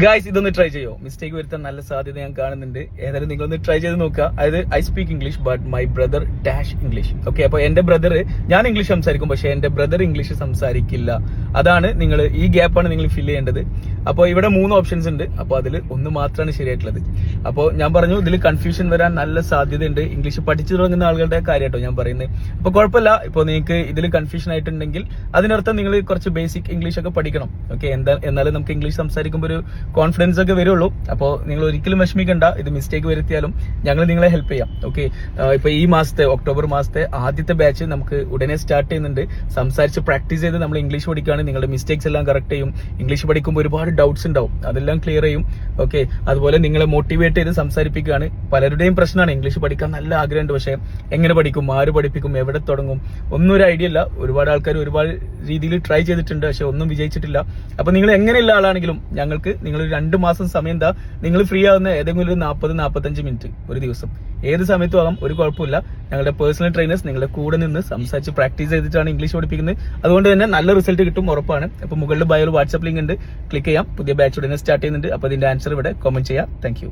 Guys ഇതൊന്ന് try ചെയ്യോ, mistake വരുത്താൻ നല്ല സാധ്യത ഞാൻ കാണുന്നുണ്ട്. ഏതായാലും നിങ്ങളൊന്ന് ട്രൈ ചെയ്ത് നോക്കുക. അതായത് I speak English but my brother dash English. Okay, അപ്പൊ എന്റെ ബ്രദർ, ഞാൻ ഇംഗ്ലീഷ് സംസാരിക്കും പക്ഷെ എന്റെ ബ്രദർ ഇംഗ്ലീഷ് സംസാരിക്കില്ല. അതാണ് നിങ്ങൾ, ഈ ഗ്യാപ്പാണ് നിങ്ങൾ ഫില്ല് ചെയ്യേണ്ടത്. അപ്പോൾ ഇവിടെ 3 ഓപ്ഷൻസ് ഉണ്ട്. അപ്പോൾ അതിൽ ഒന്ന് മാത്രമാണ് ശരിയായിട്ടുള്ളത്. അപ്പോൾ ഞാൻ പറഞ്ഞു ഇതിൽ കൺഫ്യൂഷൻ വരാൻ നല്ല സാധ്യതയുണ്ട്. ഇംഗ്ലീഷ് പഠിച്ചു തുടങ്ങുന്ന ആളുകളുടെ കാര്യമായിട്ടോ ഞാൻ പറയുന്നത്. അപ്പോൾ കുഴപ്പമില്ല, ഇപ്പോൾ നിങ്ങൾക്ക് ഇതിൽ കൺഫ്യൂഷൻ ആയിട്ടുണ്ടെങ്കിൽ അതിനർത്ഥം നിങ്ങൾ കുറച്ച് ബേസിക് ഇംഗ്ലീഷ് ഒക്കെ പഠിക്കണം. ഓക്കെ, എന്നാലും നമുക്ക് ഇംഗ്ലീഷ് സംസാരിക്കുമ്പോൾ ഒരു കോൺഫിഡൻസ് ഒക്കെ വരുള്ളൂ. അപ്പോൾ നിങ്ങൾ ഒരിക്കലും വിഷമിക്കണ്ട, ഇത് മിസ്റ്റേക്ക് വരുത്തിയാലും ഞങ്ങൾ നിങ്ങളെ ഹെൽപ്പ് ചെയ്യാം. ഓക്കെ, ഇപ്പൊ ഈ മാസത്തെ ഒക്ടോബർ മാസത്തെ ആദ്യത്തെ ബാച്ച് നമുക്ക് ഉടനെ സ്റ്റാർട്ട് ചെയ്യുന്നുണ്ട്. സംസാരിച്ച് പ്രാക്ടീസ് ചെയ്ത് നമ്മൾ ഇംഗ്ലീഷ് പഠിക്കുകയാണ്. നിങ്ങളുടെ മിസ്റ്റേക്സ് എല്ലാം കറക്റ്റ് ചെയ്യും. ഇംഗ്ലീഷ് പഠിക്കുമ്പോൾ ഒരുപാട് ഡൗട്ട്സ് ഉണ്ടാവും, അതെല്ലാം ക്ലിയർ ചെയ്യും. ഓക്കെ, അതുപോലെ നിങ്ങളെ മോട്ടിവേറ്റ് ചെയ്ത് സംസാരിപ്പിക്കുകയാണ്. പലരുടെയും പ്രശ്നമാണ് ഇംഗ്ലീഷ് പഠിക്കാൻ നല്ല ആഗ്രഹമുണ്ട്, പക്ഷേ എങ്ങനെ പഠിക്കും, ആര് പഠിപ്പിക്കും, എവിടെ തുടങ്ങും, ഒന്നും ഒരു ഐഡിയ ഇല്ല. ഒരുപാട് ആൾക്കാർ ഒരുപാട് രീതിയിൽ ട്രൈ ചെയ്തിട്ടുണ്ട്, പക്ഷെ ഒന്നും വിജയിച്ചിട്ടില്ല. അപ്പൊ നിങ്ങൾ എങ്ങനെയുള്ള ആളാണെങ്കിലും ഞങ്ങൾക്ക് നിങ്ങൾ 2 മാസം സമയം എന്താ, നിങ്ങൾ ഫ്രീ ആവുന്ന ഏതെങ്കിലും ഒരു 40-45 മിനിറ്റ് ഒരു ദിവസം, ഏത് സമയത്തും ആകാം, ഒരു കുഴപ്പമില്ല. ഞങ്ങളുടെ പേഴ്സണൽ ട്രെയിനേഴ്സ് നിങ്ങളുടെ കൂടെ നിന്ന് സംസാരിച്ച് പ്രാക്ടീസ് ചെയ്തിട്ടാണ് ഇംഗ്ലീഷ് പഠിപ്പിക്കുന്നത്. അതുകൊണ്ട് തന്നെ നല്ല റിസൾട്ട് കിട്ടും, ഉറപ്പാണ്. അപ്പൊ മുകളിൽ ബയോയിൽ വാട്സ്ആപ്പ് ലിങ്ക് ഉണ്ട്, ക്ലിക്ക് ചെയ്യാം. പുതിയ ബാച്ച് ഉടനെ സ്റ്റാർട്ട് ചെയ്യുന്നുണ്ട്. അപ്പൊ ഇതിന്റെ ആൻസർ ഇവിടെ കമന്റ് ചെയ്യാം. താങ്ക്